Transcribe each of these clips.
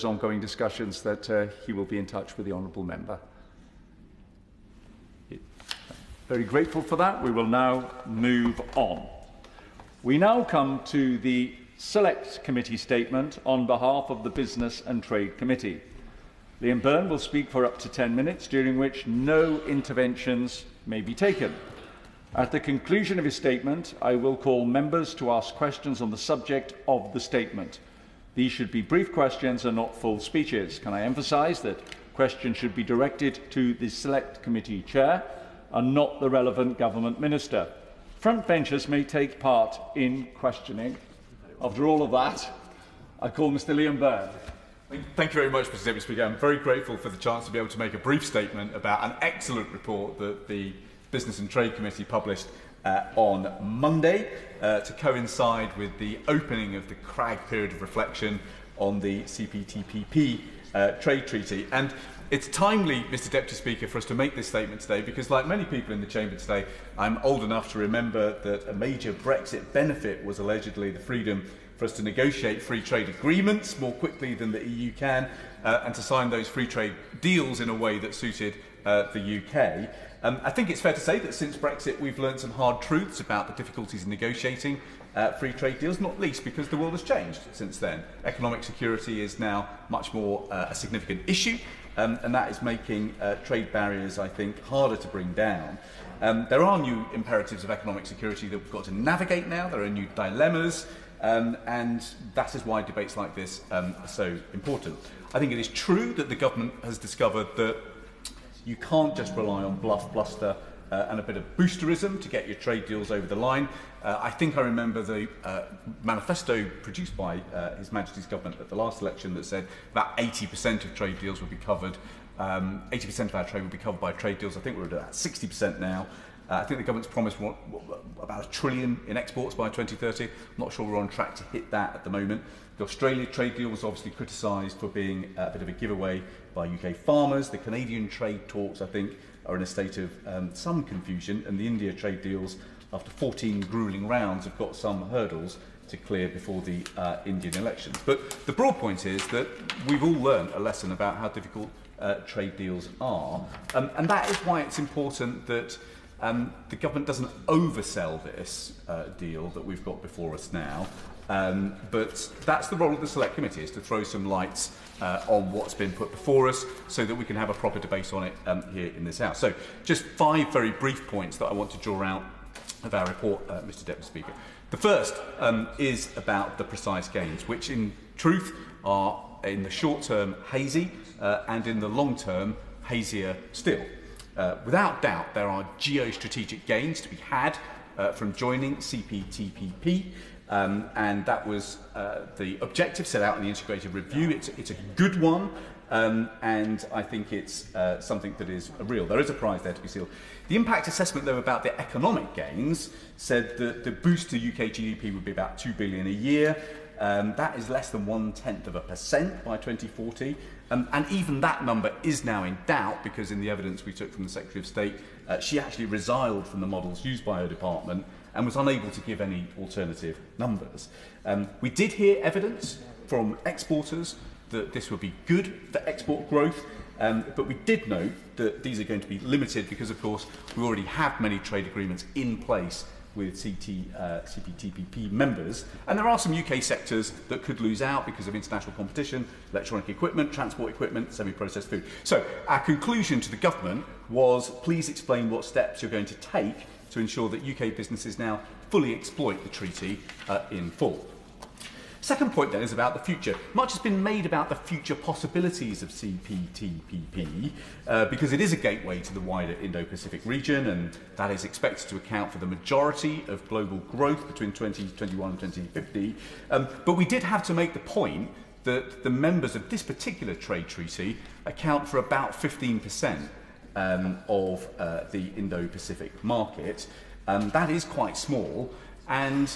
ongoing discussions that he will be in touch with the honourable member. Very grateful for that. We will now move on. We now come to the Select Committee statement on behalf of the Business and Trade Committee. Liam Byrne will speak for up to 10 minutes, during which no interventions may be taken. At the conclusion of his statement, I will call members to ask questions on the subject of the statement. These should be brief questions and not full speeches. Can I emphasise that questions should be directed to the Select Committee Chair and not the relevant government minister? Frontbenchers may take part in questioning. After all of that, I call Mr. Liam Byrne. Thank you very much, Mr. Deputy Speaker. I'm very grateful for the chance to be able to make a brief statement about an excellent report that the Business and Trade Committee published on Monday to coincide with the opening of the CRAG period of reflection on the CPTPP trade treaty. And it's timely, Mr. Deputy Speaker, for us to make this statement today because, like many people in the chamber today, I'm old enough to remember that a major Brexit benefit was allegedly the freedom for us to negotiate free trade agreements more quickly than the EU can and to sign those free trade deals in a way that suited the UK. I think it's fair to say that since Brexit we've learned some hard truths about the difficulties in negotiating free trade deals, not least because the world has changed since then. Economic security is now much more a significant issue, and that is making trade barriers, I think, harder to bring down. There are new imperatives of economic security that we've got to navigate now. There are new dilemmas, and that is why debates like this are so important. I think it is true that the government has discovered that you can't just rely on bluff, bluster and a bit of boosterism to get your trade deals over the line. I think I remember the manifesto produced by His Majesty's government at the last election that said about 80% of trade deals would be covered. 80% of our trade would be covered by trade deals. I think we're at about 60% now. I think the government's promised about $1 trillion in exports by 2030. I'm not sure we're on track to hit that at the moment. The Australia trade deal was obviously criticised for being a bit of a giveaway by UK farmers. The Canadian trade talks, I think, are in a state of some confusion, and the India trade deals, after 14 gruelling rounds, have got some hurdles to clear before the Indian elections. But the broad point is that we've all learned a lesson about how difficult trade deals are, and that is why it's important that the government doesn't oversell this deal that we've got before us now. But that's the role of the Select Committee, is to throw some lights on what's been put before us so that we can have a proper debate on it here in this House. So just 5 very brief points that I want to draw out of our report, Mr. Deputy Speaker. The first is about the precise gains, which in truth are in the short term hazy and in the long term hazier still. Without doubt, there are geostrategic gains to be had from joining CPTPP. And that was the objective set out in the integrated review. It's a good one, and I think it's something that is real. There is a prize there to be sealed. The impact assessment, though, about the economic gains said that the boost to UK GDP would be about $2 billion a year. That is less than 0.1% by 2040. And even that number is now in doubt because in the evidence we took from the Secretary of State, she actually resiled from the models used by her department and was unable to give any alternative numbers. We did hear evidence from exporters that this would be good for export growth, but we did note that these are going to be limited because, of course, we already have many trade agreements in place with CPTPP members, and there are some UK sectors that could lose out because of international competition, electronic equipment, transport equipment, semi-processed food. So our conclusion to the government was, please explain what steps you're going to take to ensure that UK businesses now fully exploit the treaty in full. Second point then is about the future. Much has been made about the future possibilities of CPTPP because it is a gateway to the wider Indo-Pacific region, and that is expected to account for the majority of global growth between 2021 and 2050. But we did have to make the point that the members of this particular trade treaty account for about 15% of the Indo-Pacific market. That is quite small, and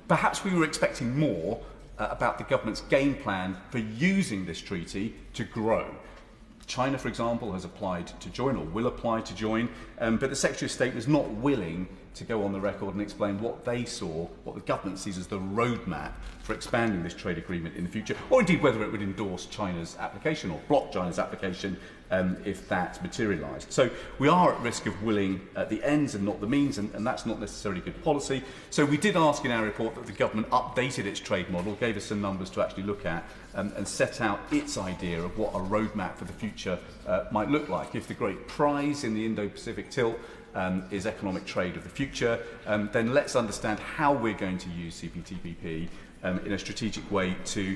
perhaps we were expecting more about the government's game plan for using this treaty to grow. China, for example, has applied to join or will apply to join, but the Secretary of State was not willing to go on the record and explain what they saw, what the government sees as the roadmap for expanding this trade agreement in the future, or indeed whether it would endorse China's application or block China's application if that materialised. So we are at risk of willing the ends and not the means, and that's not necessarily good policy. So we did ask in our report that the government updated its trade model, gave us some numbers to actually look at, and set out its idea of what a roadmap for the future might look like. If the great prize in the Indo-Pacific tilt is economic trade of the future, then let's understand how we're going to use CPTPP in a strategic way to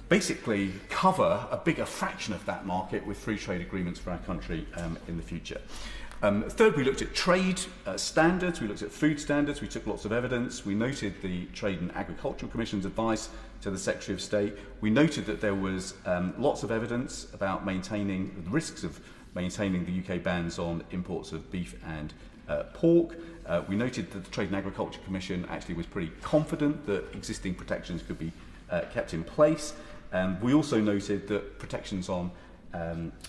basically cover a bigger fraction of that market with free trade agreements for our country in the future. Third, we looked at trade standards, we looked at food standards, we took lots of evidence, we noted the Trade and Agricultural Commission's advice to the Secretary of State, we noted that there was lots of evidence about maintaining the risks of maintaining the UK bans on imports of beef and pork. We noted that the Trade and Agriculture Commission actually was pretty confident that existing protections could be kept in place. We also noted that protections on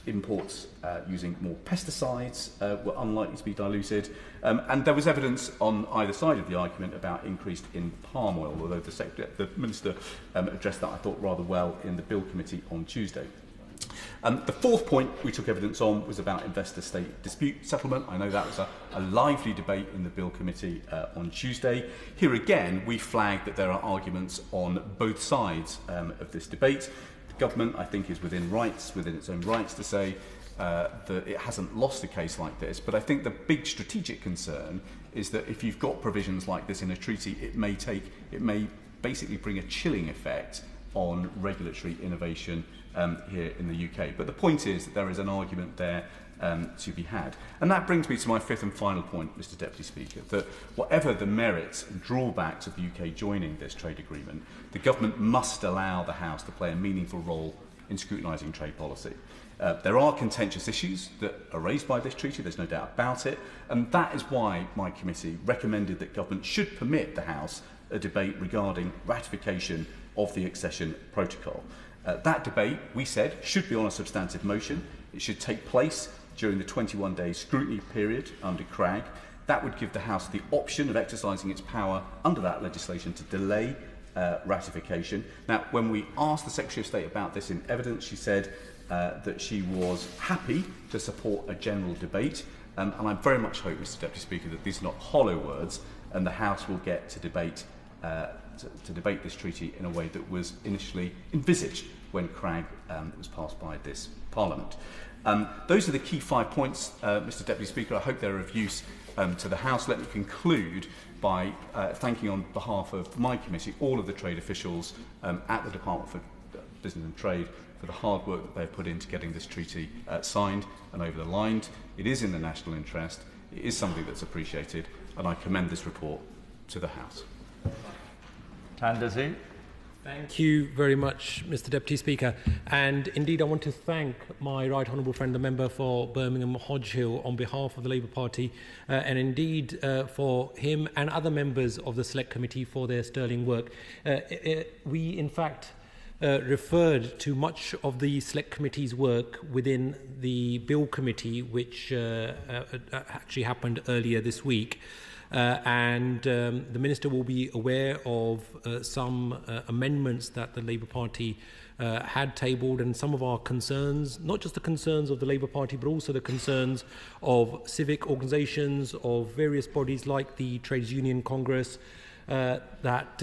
imports using more pesticides were unlikely to be diluted, and there was evidence on either side of the argument about increased in palm oil, although the Minister addressed that, I thought, rather well in the Bill Committee on Tuesday. The fourth point we took evidence on was about investor-state dispute settlement. I know that was a lively debate in the Bill Committee on Tuesday. Here again, we flagged that there are arguments on both sides of this debate. The government, I think, is within its own rights to say that it hasn't lost a case like this. But I think the big strategic concern is that if you've got provisions like this in a treaty, it may basically bring a chilling effect on regulatory innovation here in the UK. But the point is that there is an argument there to be had. And that brings me to my fifth and final point, Mr Deputy Speaker, that whatever the merits and drawbacks of the UK joining this trade agreement, the government must allow the House to play a meaningful role in scrutinising trade policy. There are contentious issues that are raised by this treaty, there's no doubt about it, and that is why my committee recommended that government should permit the House a debate regarding ratification of the accession protocol. That debate, we said, should be on a substantive motion. It should take place during the 21-day scrutiny period under CRAG. That would give the House the option of exercising its power under that legislation to delay ratification. Now, when we asked the Secretary of State about this in evidence, she said that she was happy to support a general debate. And I very much hope, Mr Deputy Speaker, that these are not hollow words and the House will get to debate this treaty in a way that was initially envisaged when CRAG was passed by this Parliament. Those are the key 5 points, Mr Deputy Speaker. I hope they're of use to the House. Let me conclude by thanking on behalf of my committee all of the trade officials at the Department for Business and Trade for the hard work that they've put into getting this treaty signed and over the line. It is in the national interest, it is something that's appreciated, and I commend this report to the House. Dhesi. Thank you very much, Mr Deputy Speaker. And indeed, I want to thank my right honourable friend, the member for Birmingham, Hodge Hill, on behalf of the Labour Party, and indeed for him and other members of the Select Committee for their sterling work. We, in fact, referred to much of the Select Committee's work within the Bill Committee, which actually happened earlier this week. And the Minister will be aware of some amendments that the Labour Party had tabled, and some of our concerns, not just the concerns of the Labour Party, but also the concerns of civic organisations, of various bodies like the Trades Union Congress, that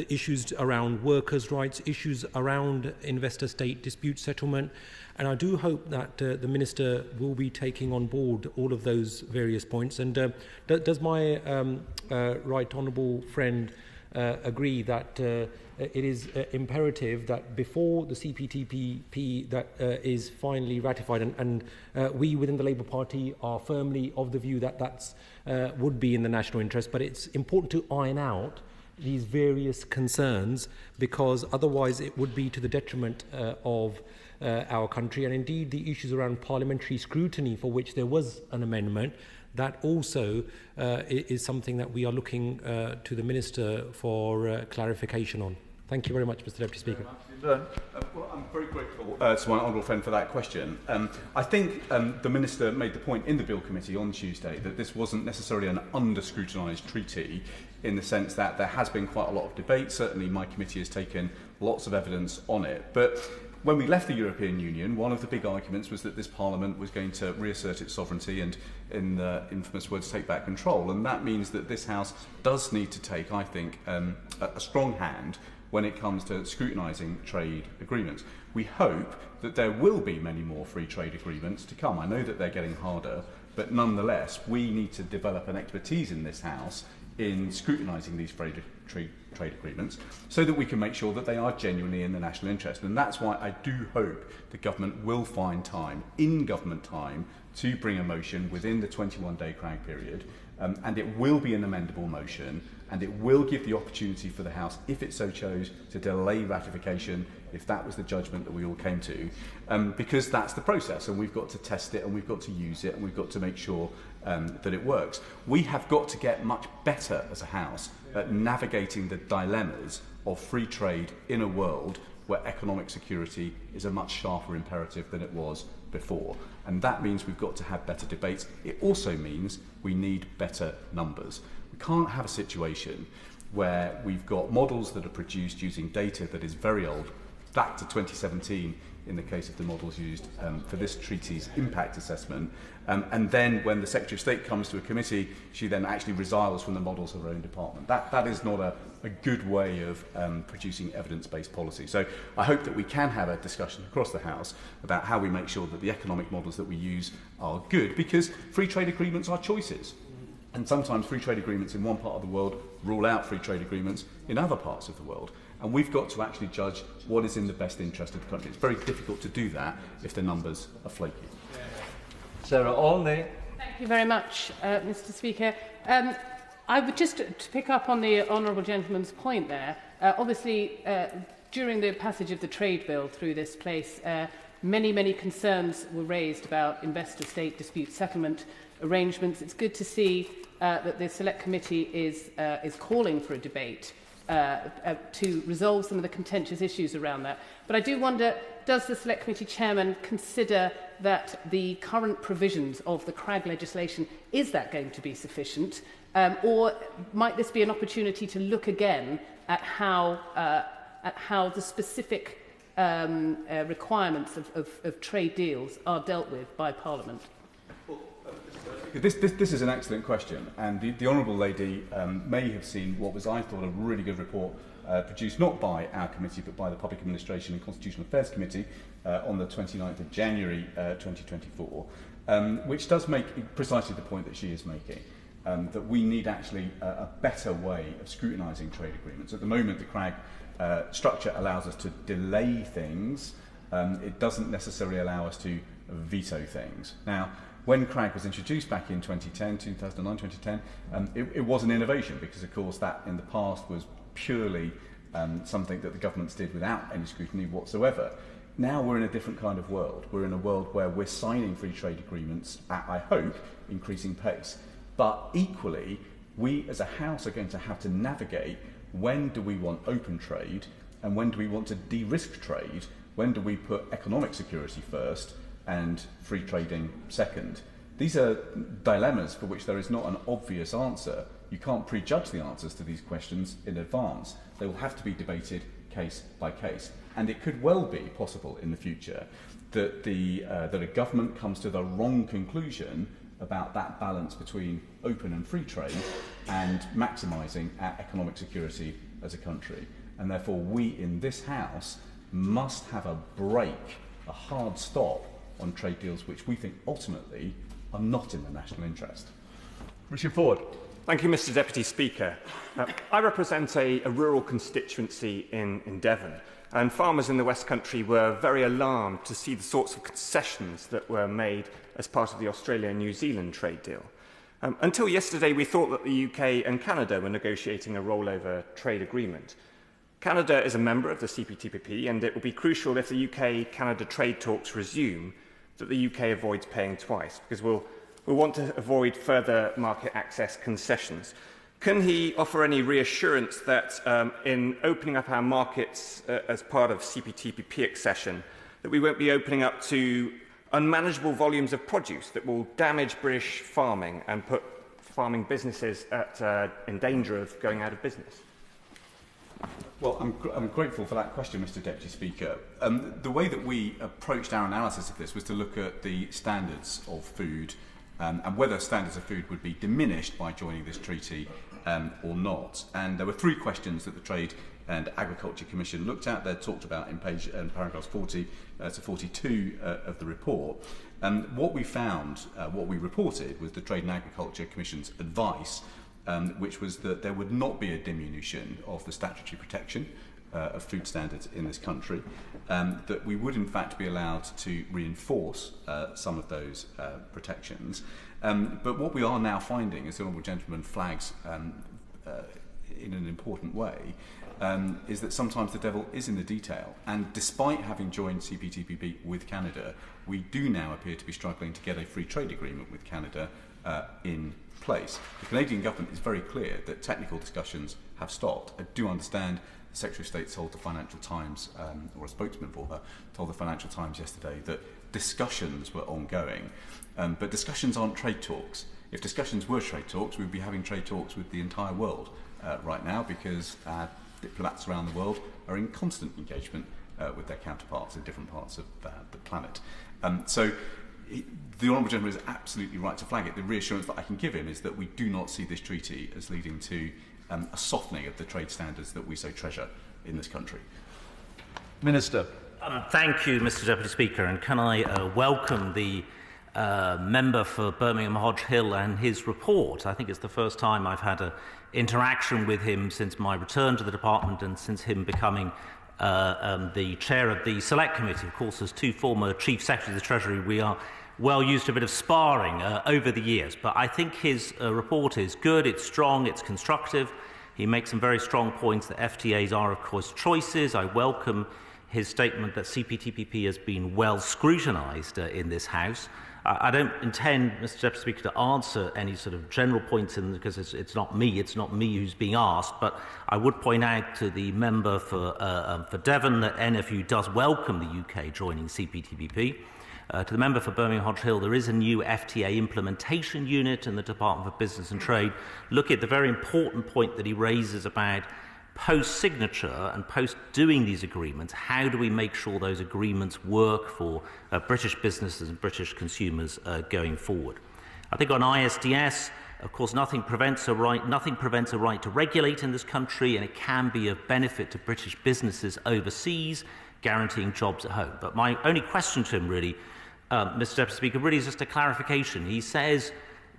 issues around workers' rights, issues around investor-state dispute settlement. And I do hope that the Minister will be taking on board all of those various points. And does my right honourable friend agree that it is imperative that before the CPTPP that is finally ratified, and we within the Labour Party are firmly of the view that that's would be in the national interest, but it's important to iron out these various concerns, because otherwise it would be to the detriment of our country. And indeed the issues around parliamentary scrutiny, for which there was an amendment, that also is something that we are looking to the Minister for clarification on. Thank you very much, Mr Deputy Speaker. Well, I'm very grateful to my honourable friend for that question. I think the Minister made the point in the Bill Committee on Tuesday that this wasn't necessarily an under-scrutinised treaty, in the sense that there has been quite a lot of debate. Certainly my committee has taken lots of evidence on it. But when we left the European Union, one of the big arguments was that this Parliament was going to reassert its sovereignty and, in the infamous words, take back control. And that means that this House does need to take, I think, a strong hand when it comes to scrutinising trade agreements. We hope that there will be many more free trade agreements to come. I know that they're getting harder, but nonetheless, we need to develop an expertise in this House in scrutinising these trade agreements so that we can make sure that they are genuinely in the national interest. And that's why I do hope the government will find time, in government time, to bring a motion within the 21-day CRAG period, and it will be an amendable motion, and it will give the opportunity for the House, if it so chose, to delay ratification if that was the judgment that we all came to, because that's the process, and we've got to test it, and we've got to use it, and we've got to make sure that it works. We have got to get much better as a House at navigating the dilemmas of free trade in a world where economic security is a much sharper imperative than it was before. And that means we've got to have better debates. It also means we need better numbers. We can't have a situation where we've got models that are produced using data that is very old, back to 2017 in the case of the models used for this treaty's impact assessment, and then when the Secretary of State comes to a committee, she then actually resiles from the models of her own department. That is not a good way of producing evidence-based policy. So I hope that we can have a discussion across the House about how we make sure that the economic models that we use are good, because free trade agreements are choices. And sometimes free trade agreements in one part of the world rule out free trade agreements in other parts of the world. And we've got to actually judge what is in the best interest of the country. It's very difficult to do that if the numbers are flaky. Sarah Olney. Thank you very much, Mr Speaker. I would just to pick up on the honourable gentleman's point there. Obviously, during the passage of the trade bill through this place, many concerns were raised about investor-state dispute settlement arrangements. It's good to see that the Select Committee is calling for a debate to resolve some of the contentious issues around that. But I do wonder, does the Select Committee Chairman consider that the current provisions of the CRAG legislation, is that going to be sufficient? Or might this be an opportunity to look again at how the specific requirements of trade deals are dealt with by Parliament? This is an excellent question, and the Honourable Lady may have seen what was, I thought, a really good report produced not by our committee but by the Public Administration and Constitutional Affairs Committee on the 29th of January 2024, which does make precisely the point that she is making, that we need actually a better way of scrutinising trade agreements. At the moment, the CRAG structure allows us to delay things. It doesn't necessarily allow us to veto things. Now, when CRAG was introduced back in 2010, it was an innovation because, of course, that in the past was purely something that the governments did without any scrutiny whatsoever. Now we're in a different kind of world. We're in a world where we're signing free trade agreements at, I hope, increasing pace. But equally, we as a House are going to have to navigate when do we want open trade and when do we want to de-risk trade, when do we put economic security first and free trading second. These are dilemmas for which there is not an obvious answer. You can't prejudge the answers to these questions in advance. They will have to be debated case by case. And it could well be possible in the future that that a government comes to the wrong conclusion about that balance between open and free trade and maximising our economic security as a country. And therefore we in this House must have a break, a hard stop on trade deals which we think ultimately are not in the national interest. Richard Foord. Thank you, Mr Deputy Speaker. I represent a rural constituency in Devon, and farmers in the West Country were very alarmed to see the sorts of concessions that were made as part of the Australia-New Zealand trade deal. Until yesterday, we thought that the UK and Canada were negotiating a rollover trade agreement. Canada is a member of the CPTPP, and it will be crucial if the UK-Canada trade talks resume that the UK avoids paying twice, because we'll want to avoid further market access concessions. Can he offer any reassurance that in opening up our markets as part of CPTPP accession, that we won't be opening up to unmanageable volumes of produce that will damage British farming and put farming businesses in danger of going out of business? Well, I'm grateful for that question, Mr. Deputy Speaker. The way that we approached our analysis of this was to look at the standards of food and whether standards of food would be diminished by joining this treaty or not. And there were three questions that the Trade and Agriculture Commission looked at. They're talked about in paragraphs 40 to 42 of the report. What we found, what we reported, was the Trade and Agriculture Commission's advice, which was that there would not be a diminution of the statutory protection of food standards in this country, that we would in fact be allowed to reinforce some of those protections. But what we are now finding, as the Honourable Gentleman flags in an important way, is that sometimes the devil is in the detail. And despite having joined CPTPP with Canada, we do now appear to be struggling to get a free trade agreement with Canada in place. The Canadian government is very clear that technical discussions have stopped. I do understand the Secretary of State told the Financial Times, or a spokesman for her, told the Financial Times yesterday that discussions were ongoing. But discussions aren't trade talks. If discussions were trade talks, we would be having trade talks with the entire world right now, because diplomats around the world are in constant engagement with their counterparts in different parts of the planet. So the Honourable Gentleman is absolutely right to flag it. The reassurance that I can give him is that we do not see this treaty as leading to a softening of the trade standards that we so treasure in this country. Minister. Thank you, Mr. Deputy Speaker, and can I welcome the member for Birmingham Hodge Hill and his report. I think it's the first time I've had an interaction with him since my return to the department and since him becoming the chair of the Select Committee. Of course, as two former Chief Secretaries of the Treasury, we are well used to a bit of sparring over the years. But I think his report is good, it's strong, it's constructive. He makes some very strong points that FTAs are, of course, choices. I welcome his statement that CPTPP has been well scrutinised in this House. I don't intend, Mr. Deputy Speaker, to answer any sort of general points because it's not me who's being asked, but I would point out to the member for Devon that NFU does welcome the UK joining CPTPP. To the member for Birmingham Hodge Hill, there is a new FTA implementation unit in the Department for Business and Trade. Look at the very important point that he raises about post-signature and post-doing these agreements. How do we make sure those agreements work for British businesses and British consumers going forward? I think on ISDS, of course, nothing prevents a right to regulate in this country, and it can be of benefit to British businesses overseas, guaranteeing jobs at home. But my only question to him, really, Mr. Deputy Speaker, really is just a clarification. He says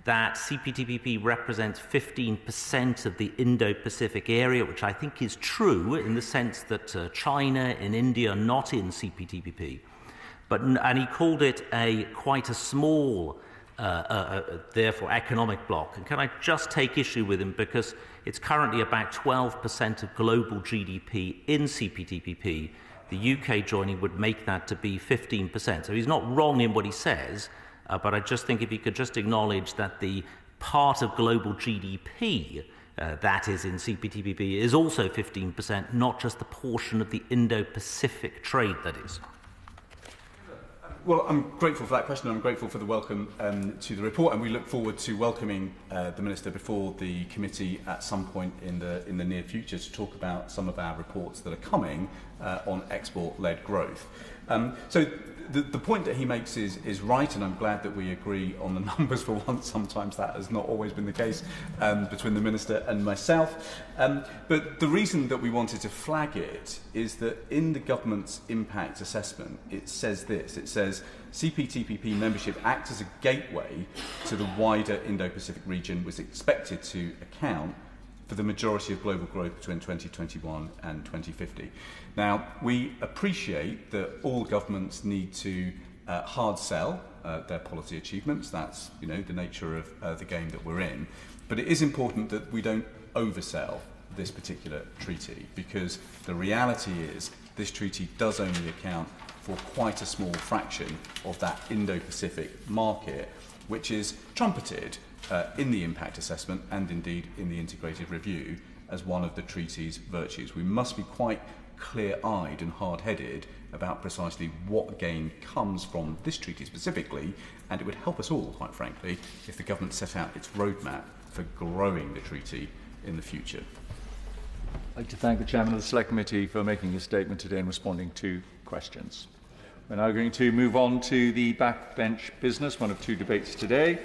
that CPTPP represents 15% of the Indo-Pacific area, which I think is true in the sense that China and India are not in CPTPP. And he called it quite a small, therefore, economic bloc. And can I just take issue with him because it's currently about 12% of global GDP in CPTPP. The UK joining would make that to be 15%. So he's not wrong in what he says, but I just think if you could just acknowledge that the part of global GDP that is in CPTPP is also 15%, not just the portion of the Indo-Pacific trade that is. Well, I'm grateful for that question. I'm grateful for the welcome to the report, and we look forward to welcoming the Minister before the committee at some point in the near future to talk about some of our reports that are coming on export-led growth. So the point that he makes is right, and I'm glad that we agree on the numbers for once. Sometimes that has not always been the case between the Minister and myself. But the reason that we wanted to flag it is that in the government's impact assessment, it says this. It says CPTPP membership acts as a gateway to the wider Indo-Pacific region, was expected to account for the majority of global growth between 2021 and 2050. Now, we appreciate that all governments need to hard sell their policy achievements. That's, the nature of the game that we're in. But it is important that we don't oversell this particular treaty, because the reality is this treaty does only account for quite a small fraction of that Indo-Pacific market, which is trumpeted in the impact assessment and indeed in the integrated review as one of the treaty's virtues. We must be quite clear-eyed and hard-headed about precisely what gain comes from this treaty specifically, and it would help us all, quite frankly, if the government set out its roadmap for growing the treaty in the future. I'd like to thank the Chairman of the Select Committee for making his statement today and responding to questions. We're now going to move on to the backbench business, one of two debates today.